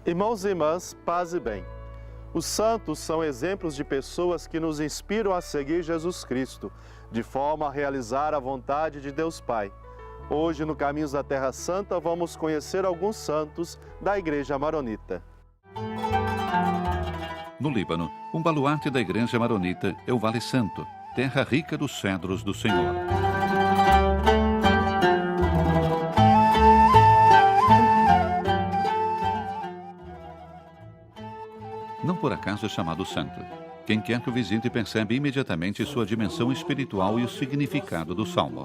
Irmãos e irmãs, paz e bem. Os santos são exemplos de pessoas que nos inspiram a seguir Jesus Cristo, de forma a realizar a vontade de Deus Pai. Hoje, no Caminhos da Terra Santa, vamos conhecer alguns santos da Igreja Maronita. No Líbano, um baluarte da Igreja Maronita é o Vale Santo, terra rica dos cedros do Senhor. Não por acaso é chamado santo. Quem quer que o visite percebe imediatamente sua dimensão espiritual e o significado do salmo.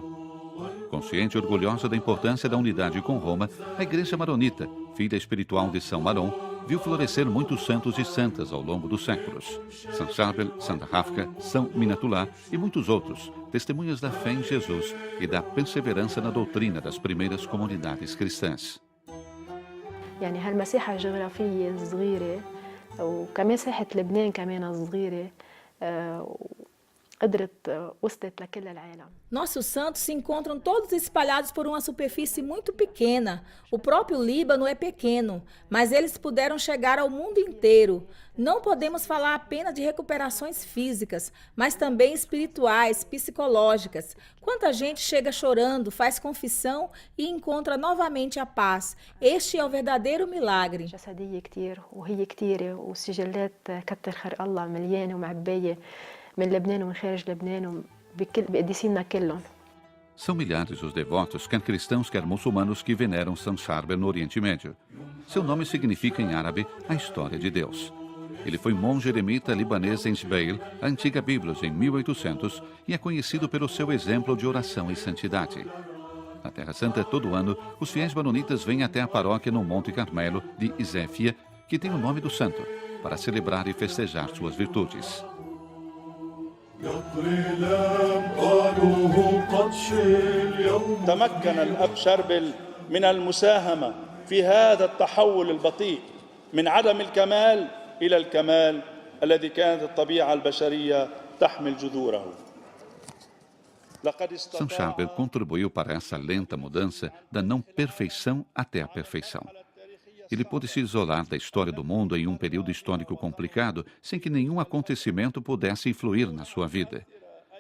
Consciente e orgulhosa da importância da unidade com Roma, a Igreja Maronita, filha espiritual de São Maron, viu florescer muitos santos e santas ao longo dos séculos. São Charbel, Santa Rafka, São Minatulá e muitos outros, testemunhas da fé em Jesus e da perseverança na doutrina das primeiras comunidades cristãs. يعني هالمساحة الجغرافية الصغيرة وكمساحة لبنان كمان صغيرة قدرت وصلت لكل العالم. Nossos santos se encontram todos espalhados por uma superfície muito pequena. O próprio Líbano é pequeno, mas eles puderam chegar ao mundo inteiro. Não podemos falar apenas de recuperações físicas, mas também espirituais, psicológicas. Quanta gente chega chorando, faz confissão e encontra novamente a paz. Este é o verdadeiro milagre. جسدية كتير وهي كتيرة والسجلات كتر خير الله مليانة ومعبية من لبنان ومن خارج لبنان بقديسينا كلهم. São milhares os devotos, quer cristãos, quer muçulmanos, que veneram São Charbel no Oriente Médio. Seu nome significa em árabe a história de Deus. Ele foi monge eremita libanês em Jbeil, a antiga Biblos, em 1800, e é conhecido pelo seu exemplo de oração e santidade. Na Terra Santa, todo ano, os fiéis maronitas vêm até a paróquia no Monte Carmelo de Izéfia, que tem o nome do santo, para celebrar e festejar suas virtudes. تمكن الأب شربل من المساهمة في هذا التحول البطيء من عدم الكمال إلى الكمال الذي كانت الطبيعة البشرية تحمل جذوره. São Charbel contribuiu para essa lenta mudança da não perfeição até a perfeição. Ele pôde se isolar da história do mundo em um período histórico complicado, sem que nenhum acontecimento pudesse influir na sua vida.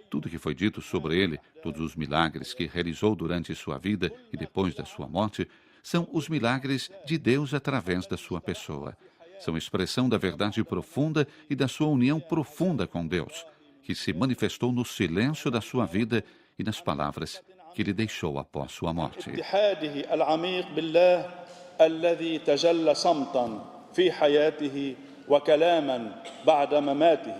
Tudo que foi dito sobre ele, todos os milagres que realizou durante sua vida e depois da sua morte, são os milagres de Deus através da sua pessoa. São expressão da verdade profunda e da sua união profunda com Deus, que se manifestou no silêncio da sua vida e nas palavras que ele deixou após sua morte. الذي تجلى صمتا في حياته وكلاما بعد مماته.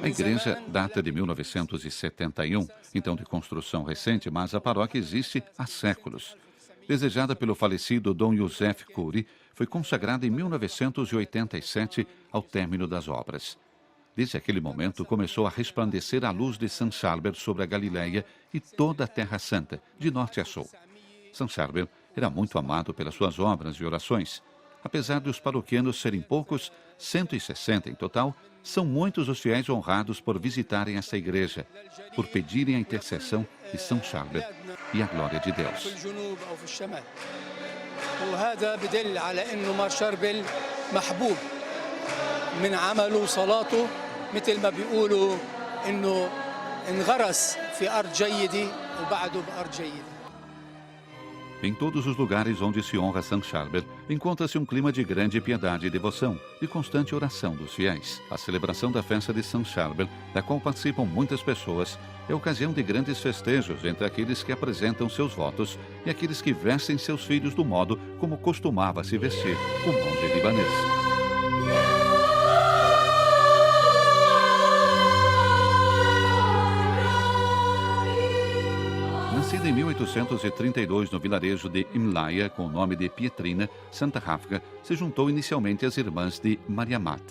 A igreja data de 1971, então de construção recente, mas a paróquia existe há séculos. Desejada pelo falecido Dom Joseph Cury, foi consagrada em 1987 ao término das obras. Desde aquele momento, começou a resplandecer a luz de São Charbel sobre a Galileia e toda a Terra Santa, de norte a sul. São Charbel era muito amado pelas suas obras e orações. Apesar de os paroquianos serem poucos, 160 em total, são muitos os fiéis honrados por visitarem essa igreja, por pedirem a intercessão de São Charbel e a glória de Deus. من عمله وصلاته مثل ما بيقولوا انه انغرس في ارض جيده وبعده بارض جيده. Em todos os lugares onde se honra São Charbel, encontra-se um clima de grande piedade e devoção, de constante oração dos fiéis. A celebração da festa de São Charbel, da qual participam muitas pessoas, é ocasião de grandes festejos entre aqueles que apresentam seus votos e aqueles que vestem seus filhos do modo como costumava se vestir o monge libanês. Nascida em 1832 no vilarejo de Imlaia, com o nome de Pietrina, Santa Rafka se juntou inicialmente às irmãs de Mariamat.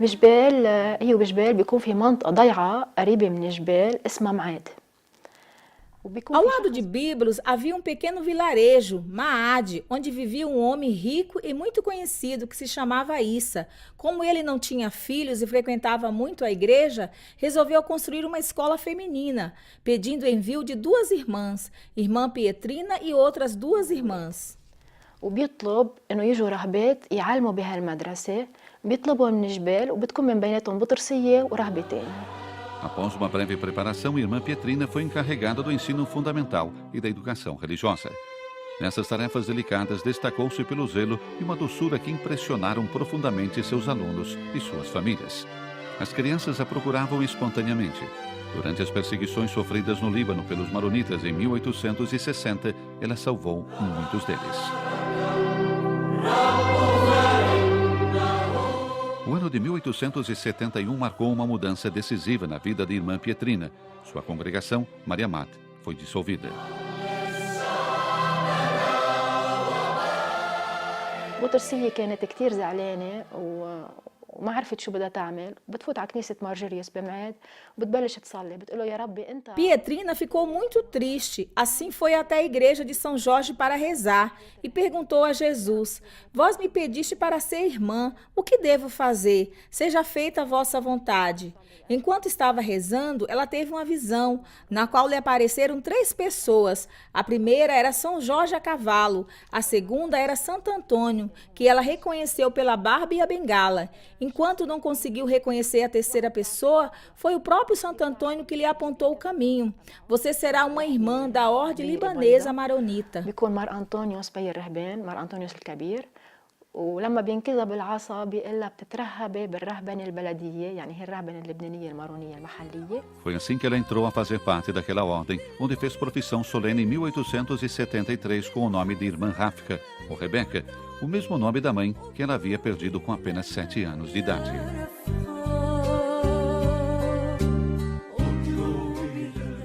بجبال هي وبجبال بيكون في منطقة ضيعة قريبة من جبال اسمها معاد وبيكون Ao في lado شخص de Biblos havia um pequeno vilarejo, Maade, onde vivia um homem rico e muito conhecido que se chamava Issa. Como ele não tinha filhos e frequentava muito a igreja, resolveu construir uma escola feminina, pedindo o envio de 2 irmãs, irmã Pietrina e outras 2 irmãs. وبيطلب انه يجوا راهبات يعلموا بهالمدرسة، بيطلبوا من جبال وبتكون من بيناتهم بطرسية ورهبتين. Após uma breve preparação, a irmã Pietrina foi encarregada do ensino fundamental e da educação religiosa. Nessas tarefas delicadas, destacou-se pelo zelo e uma doçura que impressionaram profundamente seus alunos e suas famílias. As crianças a procuravam espontaneamente. Durante as perseguições sofridas no Líbano pelos maronitas em 1860, ela salvou muitos deles. O ano de 1871 marcou uma mudança decisiva na vida da irmã Pietrina. Sua congregação, Maria Mat, foi dissolvida. بطرسية كانت كتير زعلانة وما عرفت شو بدها تعمل، بتفوت على كنيسة مارجريوس بمعاد وبتبلش تصلي، بتقول له يا ربي انت. Pietrina ficou muito triste, assim foi até a igreja de São Jorge para rezar e perguntou a Jesus: Vós me pediste para ser irmã, o que devo fazer? Seja feita a vossa vontade. Enquanto estava rezando, ela teve uma visão, na qual lhe apareceram 3 pessoas. A primeira era São Jorge a cavalo, a segunda era Santo Antônio, que ela reconheceu pela barba e a bengala. Enquanto não conseguiu reconhecer a terceira pessoa, foi o próprio Santo Antônio que lhe apontou o caminho. Você será uma irmã da ordem libanesa maronita. بيكون مار أنطونيوس بي الرهبان، مار أنطونيوس الكبير، ولما بينكذها بالعصا بيقول لها بتترهبي بالرهبنة البلدية، يعني هي الرهبنة اللبنانية المارونية المحلية. Foi assim que ela entrou a fazer parte daquela ordem, onde fez profissão solene em 1873 com o nome de Irmã Ráfica, ou Rebeca, o mesmo nome da mãe que ela havia perdido com apenas 7 anos de idade.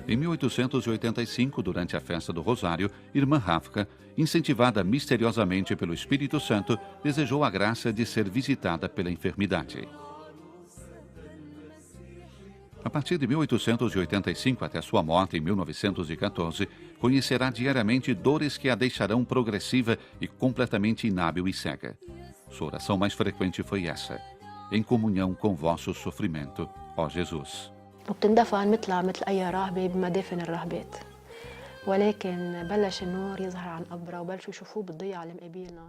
Em 1885, durante a festa do Rosário, Irmã Ráfica, incentivada misteriosamente pelo Espírito Santo, desejou a graça de ser visitada pela enfermidade. A partir de 1885 até sua morte em 1914, conhecerá diariamente dores que a deixarão progressiva e completamente inábil e cega. Sua oração mais frequente foi essa: em comunhão com vosso sofrimento, ó Jesus. وبتندفن مثل أي راهبة بمدافن الراهبات، ولكن بلش النور يظهر عن قبرها وبلشوا يشوفوه بالضيعة اللي مقابلنا.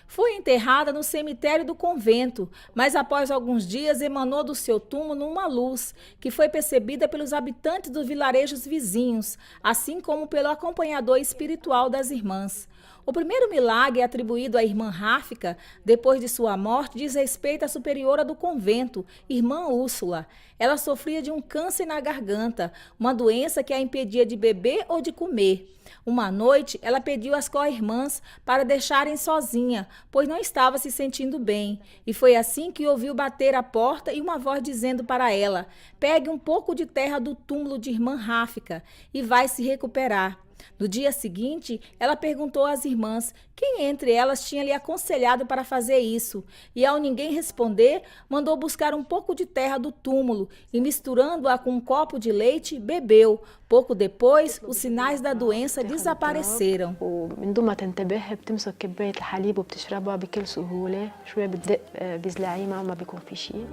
Foi enterrada no cemitério do convento, mas após alguns dias emanou do seu túmulo uma luz, que foi percebida pelos habitantes dos vilarejos vizinhos, assim como pelo acompanhador espiritual das irmãs. O primeiro milagre atribuído à irmã Ráfica, depois de sua morte, diz respeito à superiora do convento, irmã Úrsula. Ela sofria de um câncer na garganta, uma doença que a impedia de beber ou de comer. Uma noite, ela pediu às co-irmãs para deixarem sozinha, pois não estava se sentindo bem. E foi assim que ouviu bater a porta e uma voz dizendo para ela: pegue um pouco de terra do túmulo de irmã Ráfica e vai se recuperar. No dia seguinte, ela perguntou às irmãs quem entre elas tinha lhe aconselhado para fazer isso, e ao ninguém responder, mandou buscar um pouco de terra do túmulo e, misturando-a com um copo de leite, bebeu. Pouco depois, os sinais da doença desapareceram. ومن دون ما تنتبه بتمسك كباية الحليب وبتشربها بكل سهولة، شوي بتدق بزلعيمة ما بيكون في شيء.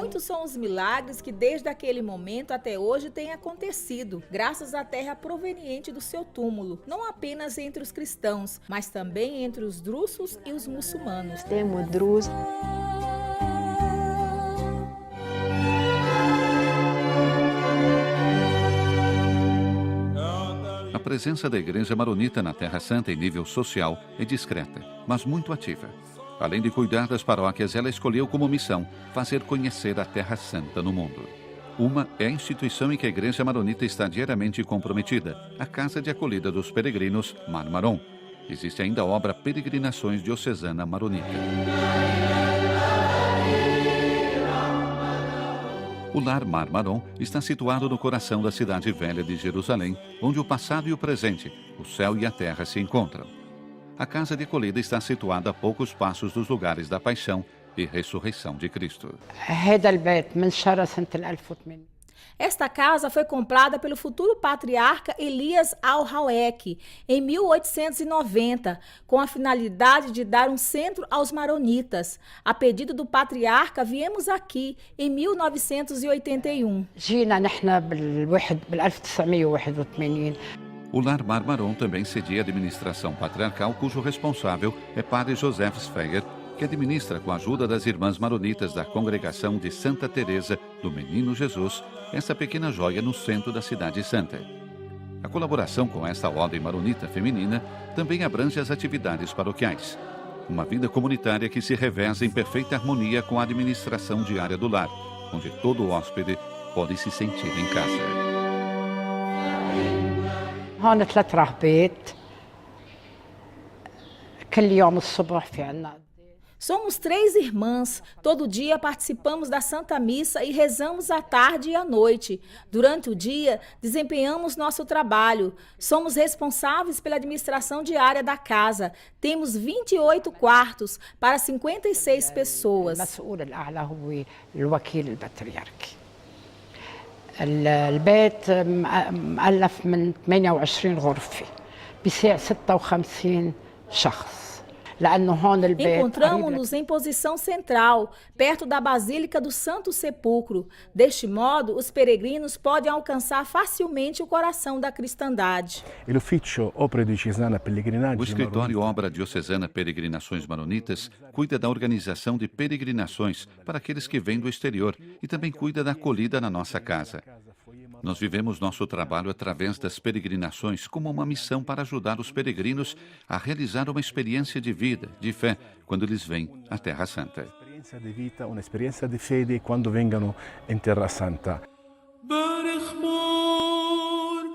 Muitos são os milagres que desde aquele momento até hoje têm acontecido, graças à terra proveniente do seu túmulo, não apenas entre os cristãos, mas também entre os drusos e os muçulmanos. A presença da Igreja Maronita na Terra Santa em nível social é discreta, mas muito ativa. Além de cuidar das paróquias, ela escolheu como missão fazer conhecer a Terra Santa no mundo. Uma é a instituição em que a Igreja Maronita está diariamente comprometida, a Casa de Acolhida dos Peregrinos, Mar Maron. Existe ainda a obra Peregrinações Diocesana Maronita. O Lar Mar Maron está situado no coração da cidade velha de Jerusalém, onde o passado e o presente, o céu e a terra se encontram. A Casa de Acolhida está situada a poucos passos dos lugares da Paixão, e ressurreição de Cristo. هذا البيت من شرى سنة 1800. Esta casa foi comprada pelo futuro patriarca Elias Al-Hawek em 1890, com a finalidade de dar um centro aos maronitas. A pedido do patriarca, viemos aqui em 1981. جينا نحن بال 1981. O Lar Marmaron também cedia a administração patriarcal, cujo responsável é Padre Joseph Sveyer, que administra com a ajuda das irmãs maronitas da congregação de Santa Teresa do Menino Jesus, essa pequena joia no centro da cidade santa. A colaboração com esta ordem maronita feminina também abrange as atividades paroquiais. Uma vida comunitária que se reveza em perfeita harmonia com a administração diária do lar, onde todo hóspede pode se sentir em casa. هون 3 راهبات كل يوم الصبح في عنا. Somos 3 irmãs. Todo dia participamos da Santa Missa e rezamos à tarde e à noite. Durante o dia, desempenhamos nosso trabalho. Somos responsáveis pela administração diária da casa. Temos 28 quartos para 56 pessoas. المسؤول الأعلى هو الوكيل البطريركي. البيت مؤلف من 28 غرفة بيسع 56 شخص. Encontramos-nos em posição central, perto da Basílica do Santo Sepulcro. Deste modo, os peregrinos podem alcançar facilmente o coração da cristandade. O escritório Obra Diocesana Peregrinações Maronitas cuida da organização de peregrinações para aqueles que vêm do exterior e também cuida da acolhida na nossa casa. Nós vivemos nosso trabalho através das peregrinações como uma missão para ajudar os peregrinos a realizar uma experiência de vida, de fé, quando eles vêm à Terra Santa. Uma experiência de fé quando venham em Terra Santa.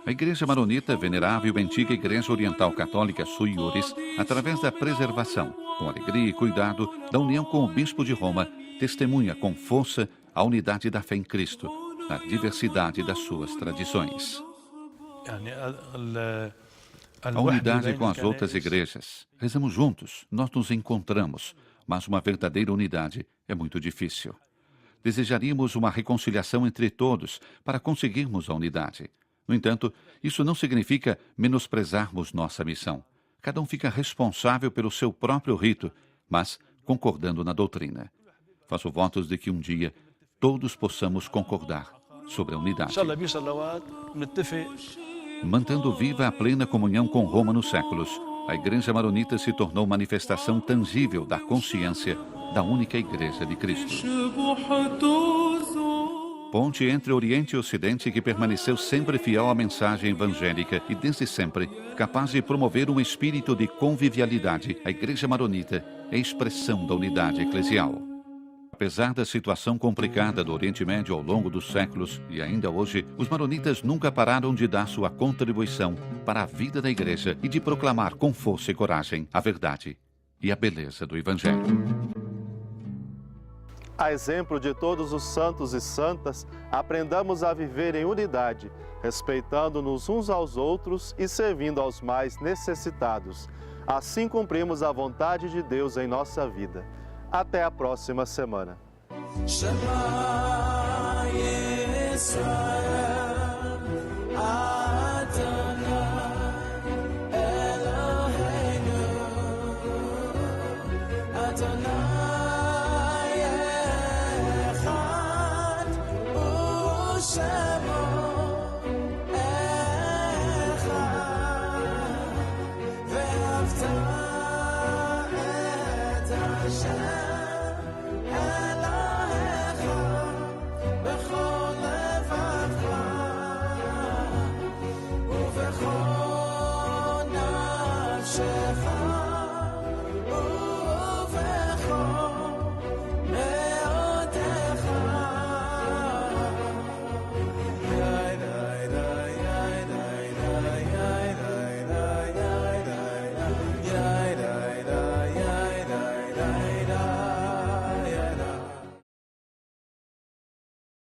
A Igreja Maronita, venerável e antiga Igreja Oriental Católica Sui Iuris, através da preservação, com alegria e cuidado, da união com o Bispo de Roma, testemunha com força a unidade da fé em Cristo, na diversidade das suas tradições. A unidade com as outras igrejas. Rezamos juntos, nós nos encontramos, mas uma verdadeira unidade é muito difícil. Desejaríamos uma reconciliação entre todos para conseguirmos a unidade. No entanto, isso não significa menosprezarmos nossa missão. Cada um fica responsável pelo seu próprio rito, mas concordando na doutrina. Faço votos de que um dia todos possamos concordar sobre a unidade. Mantendo viva a plena comunhão com Roma nos séculos, a Igreja Maronita se tornou manifestação tangível da consciência da única Igreja de Cristo. Ponte entre Oriente e Ocidente que permaneceu sempre fiel à mensagem evangélica e, desde sempre, capaz de promover um espírito de convivialidade, a Igreja Maronita é expressão da unidade eclesial. Apesar da situação complicada do Oriente Médio ao longo dos séculos e ainda hoje, os maronitas nunca pararam de dar sua contribuição para a vida da Igreja e de proclamar com força e coragem a verdade e a beleza do Evangelho. A exemplo de todos os santos e santas, aprendamos a viver em unidade, respeitando-nos uns aos outros e servindo aos mais necessitados. Assim cumprimos a vontade de Deus em nossa vida. Até a próxima semana.